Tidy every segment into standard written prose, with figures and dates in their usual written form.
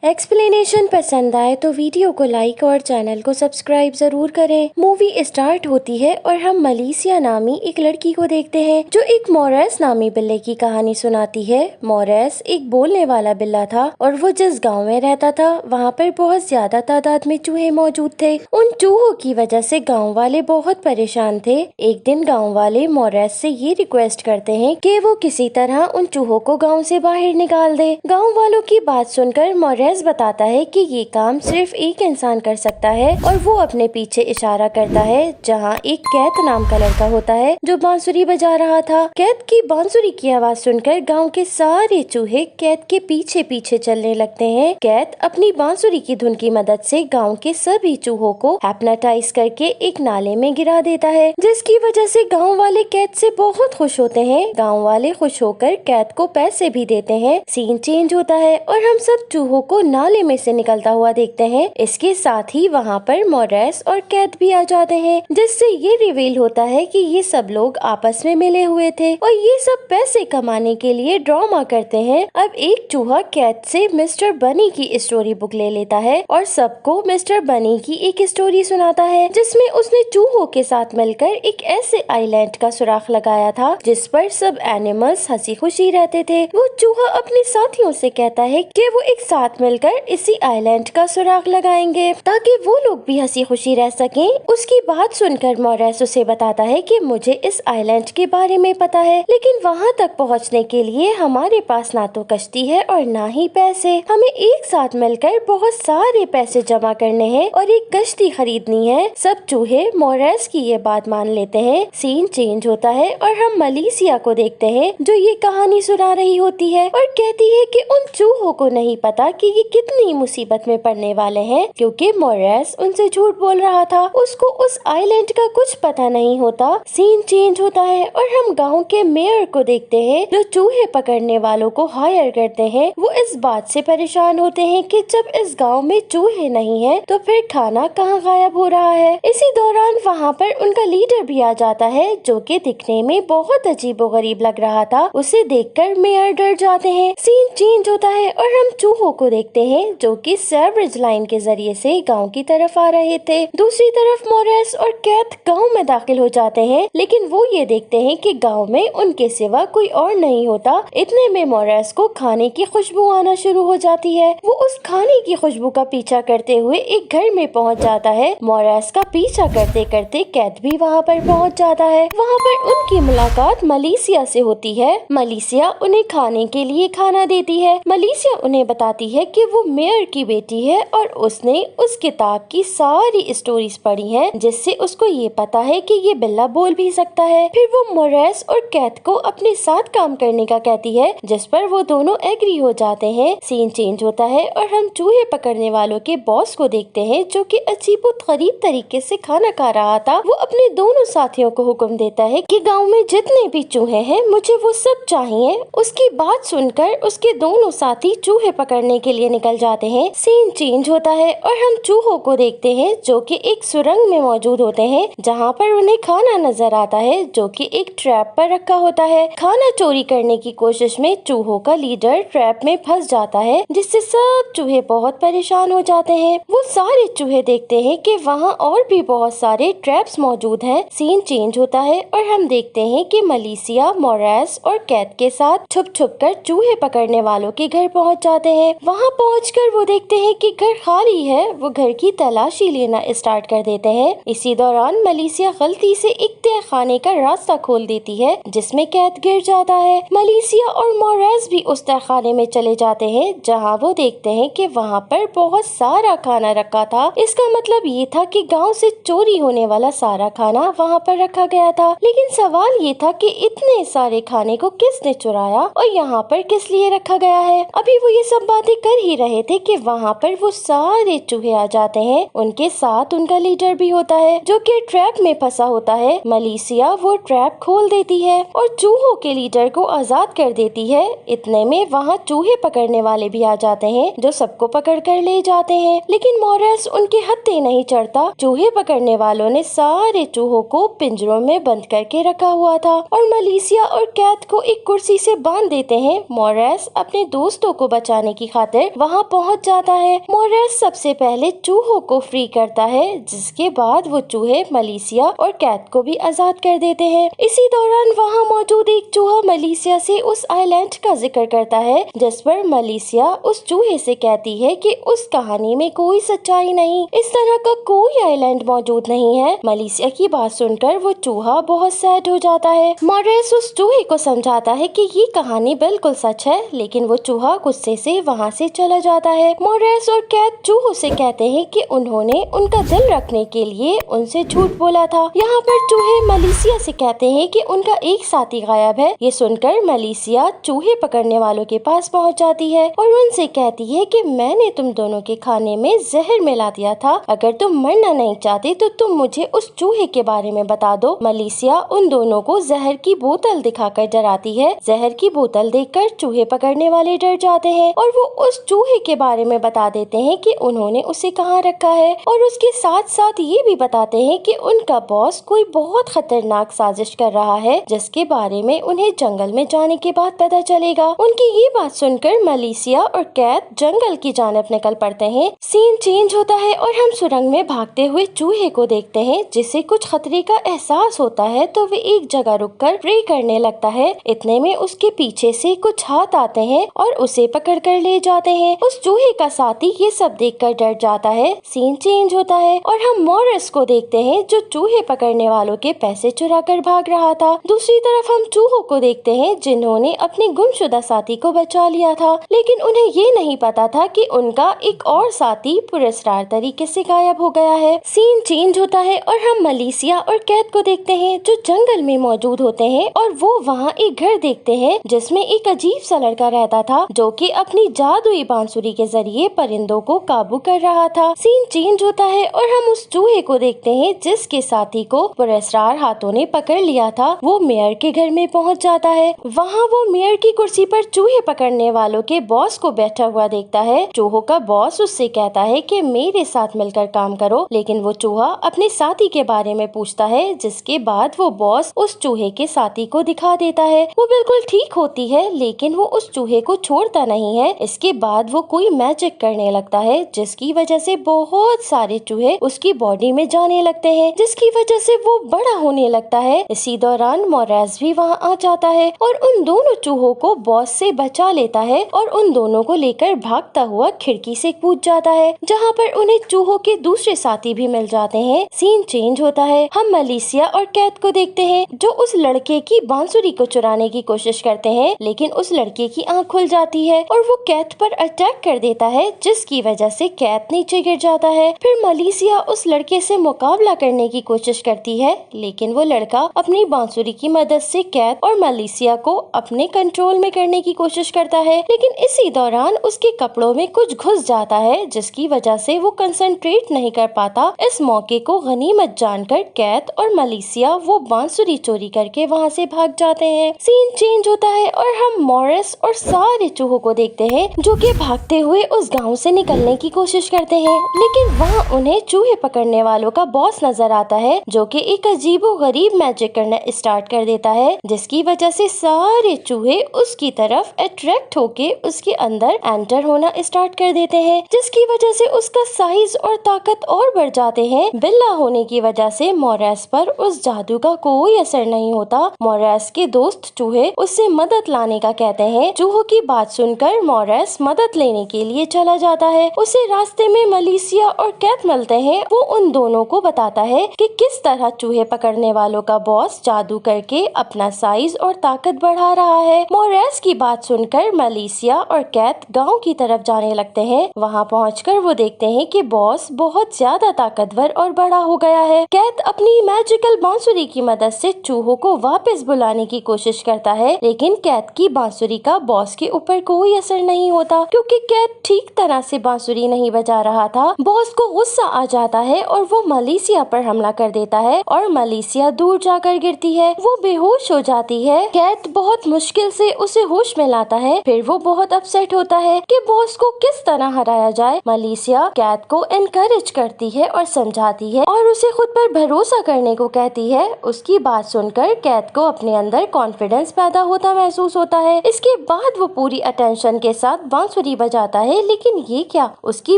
Explanation पसंद आए तो वीडियो को लाइक और चैनल को सब्सक्राइब जरूर करें। मूवी स्टार्ट होती है और हम मलीसिया नामी एक लड़की को देखते हैं जो एक मोरेस नामी बिल्ले की कहानी सुनाती है। मोरेस एक बोलने वाला बिल्ला था और वो जिस गांव में रहता था वहाँ पर बहुत ज्यादा तादाद में चूहे मौजूद थे। उन चूहों की वजह से गाँव वाले बहुत परेशान थे। एक दिन गाँव वाले मोरेस से ये रिक्वेस्ट करते हैं कि वो किसी तरह उन चूहों को गाँव से बाहर निकाल दे। गाँव वालों की बात सुनकर मोरेस बताता है कि ये काम सिर्फ एक इंसान कर सकता है और वो अपने पीछे इशारा करता है जहाँ एक कैत नाम का लड़का होता है जो बांसुरी बजा रहा था। कैत की बांसुरी की आवाज सुनकर गांव के सारे चूहे कैत के पीछे पीछे चलने लगते हैं। कैत अपनी बांसुरी की धुन की मदद से गांव के सभी चूहों को हिप्नोटाइज करके एक नाले में गिरा देता है, जिसकी वजह से गाँव वाले कैत से बहुत खुश होते हैं। गाँव वाले खुश होकर कैत को पैसे भी देते हैं। सीन चेंज होता है और हम सब चूहों को नाले में से निकलता हुआ देखते हैं। इसके साथ ही वहाँ पर मोरेस और कैत भी आ जाते हैं, जिससे ये रिवील होता है कि ये सब लोग आपस में मिले हुए थे और ये सब पैसे कमाने के लिए ड्रामा करते हैं। अब एक चूहा कैत से मिस्टर बनी की स्टोरी बुक ले लेता है और सबको मिस्टर बनी की एक स्टोरी सुनाता है जिसमें उसने चूहों के साथ मिलकर एक ऐसे आइलैंड का सुराख लगाया था जिस पर सब एनिमल्स हंसी खुशी रहते थे। वो चूहा अपने साथियों से कहता है कि वो एक साथ मिलकर इसी आइलैंड का सुराग लगाएंगे ताकि वो लोग भी हंसी खुशी रह सकें। उसकी बात सुनकर मोरेस उसे बताता है कि मुझे इस आइलैंड के बारे में पता है, लेकिन वहाँ तक पहुँचने के लिए हमारे पास ना तो कश्ती है और ना ही पैसे। हमें एक साथ मिलकर बहुत सारे पैसे जमा करने हैं और एक कश्ती खरीदनी है। सब चूहे मोरेस की ये बात मान लेते हैं। सीन चेंज होता है और हम मलीसिया को देखते हैं जो ये कहानी सुना रही होती है और कहती है कि उन चूहों को नहीं पता कि ये कितनी मुसीबत में पड़ने वाले हैं, क्योंकि मोरेस उनसे झूठ बोल रहा था। उसको उस आइलैंड का कुछ पता नहीं होता। सीन चेंज होता है और हम गांव के मेयर को देखते हैं जो चूहे पकड़ने वालों को हायर करते हैं। वो इस बात से परेशान होते हैं कि जब इस गांव में चूहे नहीं है तो फिर खाना कहाँ गायब हो रहा है। इसी दौरान वहाँ पर उनका लीडर भी आ जाता है जो कि दिखने में बहुत अजीबोगरीब लग रहा था। उसे देखकर मेयर डर जाते हैं। सीन चेंज होता है और हम चूहों को देखते हैं जो कि सेवरेज लाइन के जरिए से गांव की तरफ आ रहे थे। दूसरी तरफ मोरेस और कैथ गांव में दाखिल हो जाते हैं, लेकिन वो ये देखते हैं कि गांव में उनके सिवा कोई और नहीं होता। इतने में मोरेस को खाने की खुशबू आना शुरू हो जाती है। वो उस खाने की खुशबू का पीछा करते हुए एक घर में पहुंच जाता है। मोरेस का पीछा करते करते कैथ भी वहां पर पहुंच जाता है। वहां पर उनकी मुलाकात मलीसिया से होती है। मलीसिया उन्हें खाने के लिए खाना देती है। मलीसिया उन्हें बताती है कि वो मेयर की बेटी है और उसने उस किताब की सारी स्टोरीज पढ़ी हैं, जिससे उसको ये पता है कि ये बिल्ला बोल भी सकता है। फिर वो मोरेस और कैथ को अपने साथ काम करने का कहती है, जिस पर वो दोनों एग्री हो जाते हैं। सीन चेंज होता है और हम चूहे पकड़ने वालों के बॉस को देखते हैं जो कि अजीबोगरीब तरीके से खाना खा रहा था। वो अपने दोनों साथियों को हुक्म देता है कि गाँव में जितने भी चूहे हैं मुझे वो सब चाहिए। उसकी बात सुनकर उसके दोनों साथी चूहे पकड़ने के लिए निकल जाते हैं। सीन चेंज होता है और हम चूहों को देखते हैं जो कि एक सुरंग में मौजूद होते हैं जहां पर उन्हें खाना नजर आता है जो कि एक ट्रैप पर रखा होता है। खाना चोरी करने की कोशिश में चूहों का लीडर ट्रैप में फंस जाता है, जिससे सब चूहे बहुत परेशान हो जाते हैं। वो सारे चूहे देखते हैं कि वहाँ और भी बहुत सारे ट्रैप्स मौजूद हैं। सीन चेंज होता है और हम देखते हैं कि मलीसिया मोरेस और कैथ के साथ छुप छुप कर चूहे पकड़ने वालों के घर पहुँच जाते हैं। वहाँ पहुंचकर वो देखते हैं कि घर खाली है। वो घर की तलाशी लेना स्टार्ट कर देते हैं। इसी दौरान मलीसिया गलती से एक तहखाने का रास्ता खोल देती है जिसमें कैद गिर जाता है। मलीसिया और मोरेस भी उस तहखाने में चले जाते हैं जहां वो देखते हैं कि वहां पर बहुत सारा खाना रखा था। इसका मतलब ये था कि गांव से चोरी होने वाला सारा खाना वहां पर रखा गया था। लेकिन सवाल ये था कि इतने सारे खाने को किसने चुराया और यहाँ पर किस लिए रखा गया है। अभी वो ये सब बातें कर ही रहे थे कि वहाँ पर वो सारे चूहे आ जाते हैं। उनके साथ उनका लीडर भी होता है जो कि ट्रैप में फंसा होता है। मलीसिया वो ट्रैप खोल देती है और चूहों के लीडर को आजाद कर देती है। इतने में वहाँ चूहे पकड़ने वाले भी आ जाते हैं जो सबको पकड़ कर ले जाते हैं, लेकिन मोरेस उनके हत्थे नहीं चढ़ता। चूहे पकड़ने वालों ने सारे चूहों को पिंजरों में बंद करके रखा हुआ था और मलीसिया और कैथ को एक कुर्सी से बांध देते हैं। मोरेस अपने दोस्तों को बचाने की खातिर वहाँ पहुँच जाता है। मोरेस सबसे पहले चूहों को फ्री करता है, जिसके बाद वो चूहे मलेशिया और कैथ को भी आजाद कर देते हैं। इसी दौरान वहाँ मौजूद एक चूहा मलेशिया से उस आइलैंड का जिक्र करता है, जिस पर मलेशिया उस चूहे से कहती है कि उस कहानी में कोई सच्चाई नहीं, इस तरह का कोई आइलैंड मौजूद नहीं है। मलेशिया की बात सुनकर वो चूहा बहुत सैड हो जाता है। मोरेस उस चूहे को समझाता है कि ये कहानी बिल्कुल सच है, लेकिन वो चूहा गुस्से से वहाँ से चला जाता है। मोरेस और कैथ चूहों से कहते हैं कि उन्होंने उनका दिल रखने के लिए उनसे झूठ बोला था। यहाँ पर चूहे मलेशिया से कहते हैं कि उनका एक साथी गायब है। ये सुनकर मलेशिया चूहे पकड़ने वालों के पास पहुँच जाती है और उनसे कहती है कि मैंने तुम दोनों के खाने में जहर मिला दिया था। अगर तुम मरना नहीं चाहते तो तुम मुझे उस चूहे के बारे में बता दो। मलेशिया उन दोनों को जहर की बोतल दिखाकर डराती है। जहर की बोतल देखकर चूहे पकड़ने वाले डर जाते हैं और वो उस चूहे के बारे में बता देते हैं कि उन्होंने उसे कहाँ रखा है, और उसके साथ साथ ये भी बताते हैं कि उनका बॉस कोई बहुत खतरनाक साजिश कर रहा है, जिसके बारे में उन्हें जंगल में जाने के बाद पता चलेगा। उनकी ये बात सुनकर मलेशिया और कैथ जंगल की जानब निकल पड़ते हैं। सीन चेंज होता है और हम सुरंग में भागते हुए चूहे को देखते हैं, जिसे कुछ खतरे का एहसास होता है तो वे एक जगह रुककर प्रे करने लगता है। इतने में उसके पीछे से कुछ हाथ आते हैं और उसे पकड़ कर ले जाते हैं। उस चूहे का साथी ये सब देखकर डर जाता है। सीन चेंज होता है और हम मोरेस को देखते हैं, जो चूहे पकड़ने वालों के पैसे चुरा कर भाग रहा था। दूसरी तरफ हम चूहों को देखते हैं, जिन्होंने अपने गुमशुदा साथी को बचा लिया था, लेकिन उन्हें ये नहीं पता था कि उनका एक और साथी पुरस्कार तरीके से गायब हो गया है। सीन चेंज होता है और हम मलेशिया और कैथ को देखते हैं, जो जंगल में मौजूद होते हैं और वो वहाँ एक घर देखते हैं, जिसमें एक अजीब सा लड़का रहता था, जो कि अपनी जादुई बांसुरी के जरिए परिंदों को काबू कर रहा था। सीन चेंज होता है और हम उस चूहे को देखते हैं, जिसके साथी को पुरस्कार हाथों ने पकड़ लिया था। वो मेयर के घर में पहुँच जाता है। वहाँ वो मेयर की कुर्सी पर चूहे पकड़ने वालों के बॉस को बैठा हुआ देखता है। चूहों का बॉस उससे कहता है कि मेरे साथ मिलकर काम करो, लेकिन वो चूहा अपने साथी के बारे में पूछता है, जिसके बाद वो बॉस उस चूहे के साथी को दिखा देता है। वो बिल्कुल ठीक होती है, लेकिन वो उस चूहे को छोड़ता नहीं है। इसके बाद वो कोई मैजिक करने लगता है, जिसकी वजह से बहुत सारे चूहे उसकी बॉडी में जाने लगते हैं, जिसकी वजह से वो बड़ा होने लगता है। इसी दौरान मोरेस भी वहाँ आ जाता है और उन दोनों चूहों को बॉस से बचा लेता है और उन दोनों को लेकर भागता हुआ खिड़की से कूद जाता है, जहाँ पर उन्हें चूहों के दूसरे साथी भी मिल जाते हैं। सीन चेंज होता है। हम मलेशिया और कैथ को देखते हैं, जो उस लड़के की बांसुरी को चुराने की कोशिश करते हैं, लेकिन उस लड़के की आंख खुल जाती है और वो कैथ पर अटैक कर देता है, जिसकी वजह से कैथ नीचे गिर जाता है। फिर मलेशिया उस लड़के से मुकाबला करने की कोशिश करती है, लेकिन वो लड़का अपनी बांसुरी की मदद से कैथ और मलेशिया को अपने कंट्रोल में करने की कोशिश करता है, लेकिन इसी दौरान उसके कपड़ों में कुछ घुस जाता है, जिसकी वजह से वो कंसंट्रेट नहीं कर पाता। इस मौके को गनीमत जानकर कैथ और मलेशिया वो बांसुरी चोरी करके वहाँ से भाग जाते हैं। सीन चेंज होता है और हम मोरेस और सारे चूहों को देखते हैं, जो कि भागते हुए उस गांव से निकलने की कोशिश करते हैं, लेकिन वहाँ उन्हें चूहे पकड़ने वालों का बॉस नजर आता है, जो कि एक अजीबोगरीब मैजिक करना स्टार्ट कर देता है, जिसकी वजह से सारे चूहे उसकी तरफ अट्रैक्ट होके उसके अंदर एंटर होना स्टार्ट कर देते हैं, जिसकी वजह से उसका साइज और ताकत और बढ़ जाते हैं। बिल्ला होने की वजह से मोरेस पर उस जादू का कोई असर नहीं होता। मोरेस के दोस्त चूहे उससे मदद लाने का कहते हैं। चूहों की बात सुनकर मोरेस मदद लेने के लिए चला जाता है। उसे रास्ते में मलेशिया और कैथ मिलते हैं। वो उन दोनों को बताता है कि किस तरह चूहे पकड़ने वालों का बॉस जादू करके अपना साइज और ताकत बढ़ा रहा है। मोरेस की बात सुनकर मलेशिया और कैथ गांव की तरफ जाने लगते हैं। वहां पहुंचकर वो देखते हैं कि बॉस बहुत ज्यादा ताकतवर और बड़ा हो गया है। कैथ अपनी मैजिकल बांसुरी की मदद से चूहों को वापस बुलाने की कोशिश करता है, लेकिन कैथ की बांसुरी का बॉस के ऊपर कोई असर नहीं होता, क्योंकि कैथ ठीक तरह से बांसुरी नहीं बजा रहा था। बॉस को गुस्सा आ जाता है और वो मलेशिया पर हमला कर देता है और मलेशिया दूर जाकर गिरती है। वो बेहोश हो जाती है। कैथ बहुत मुश्किल से उसे होश में लाता है। फिर वो बहुत अपसेट होता है कि बॉस को किस तरह हराया जाए। मलेशिया कैथ को एनकरेज करती है और समझाती है और उसे खुद पर भरोसा करने को कहती है। उसकी बात सुनकर कैथ को अपने अंदर कॉन्फिडेंस पैदा होता महसूस होता है। इसके बाद वो पूरी अटेंशन के साथ बांसुरी बांसुरी बजाता है, लेकिन ये क्या, उसकी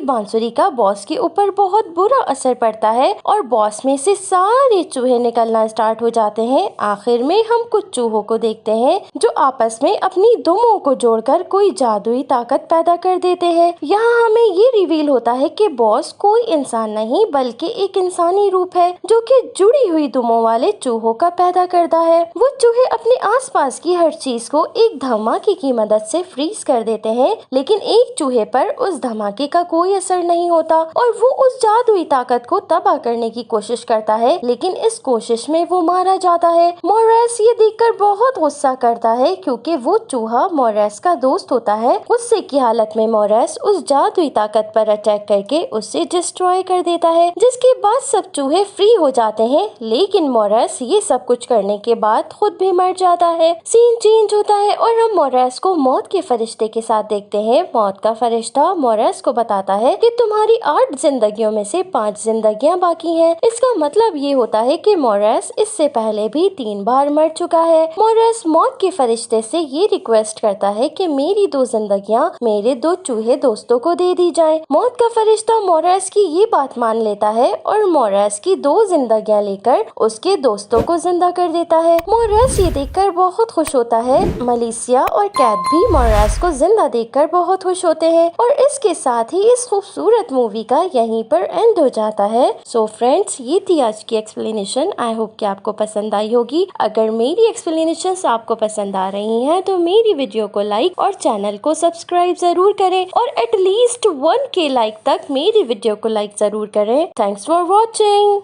बांसुरी का बॉस के ऊपर बहुत बुरा असर पड़ता है और बॉस में से सारे चूहे निकलना स्टार्ट हो जाते हैं। आखिर में हम कुछ चूहों को देखते हैं जो आपस में अपनी दुमों को जोड़कर कोई जादुई ताकत पैदा कर देते हैं। यहाँ हमें ये रिवील होता है कि बॉस कोई इंसान नहीं बल्कि एक इंसानी रूप है जो कि जुड़ी हुई दुमों वाले चूहों का पैदा करता है। वो चूहे अपने आसपास की हर चीज को एक धमाके की मदद से फ्रीज कर देते हैं, लेकिन एक चूहे पर उस धमाके का कोई असर नहीं होता और वो उस जादुई ताकत को तबाह करने की कोशिश करता है, लेकिन इस कोशिश में वो मारा जाता है। मोरेस ये देखकर बहुत गुस्सा करता है क्योंकि वो चूहा मोरेस का दोस्त होता है। गुस्से की हालत में मोरेस उस जादुई ताकत पर अटैक करके उसे डिस्ट्रॉय कर देता है, जिसके बाद सब चूहे फ्री हो जाते हैं। लेकिन मोरेस ये सब कुछ करने के बाद खुद भी मर जाता है। सीन चेंज होता है और हम मोरेस को मौत के फरिश्ते के साथ देखते हैं। मौत का फरिश्ता मोरेस को बताता है कि तुम्हारी 8 जिंदगियों में से 5 जिंदगियां बाकी हैं। इसका मतलब ये होता है कि मोरेस इससे पहले भी 3 बार मर चुका है। मोरेस मौत के फरिश्ते से ये रिक्वेस्ट करता है कि मेरी 2 जिंदगियां मेरे 2 चूहे दोस्तों को दे दी जाएं। मौत का फरिश्ता मोरेस की ये बात मान लेता है और मोरेस की 2 जिंदगियां लेकर उसके दोस्तों को जिंदा कर देता है। मोरेस ये देखकर बहुत खुश होता है। मलिसिया और कैट भी मोरेस को जिंदा देखकर बहुत खुश होते हैं और इसके साथ ही इस खूबसूरत मूवी का यहीं पर एंड हो जाता है। सो फ्रेंड्स, ये थी आज की एक्सप्लेनेशन। आई होप कि आपको पसंद आई होगी। अगर मेरी एक्सप्लेनेशंस आपको पसंद आ रही हैं तो मेरी वीडियो को लाइक और चैनल को सब्सक्राइब जरूर करें और एटलीस्ट 1K लाइक तक मेरी वीडियो को लाइक जरूर करें। Thanks for watching.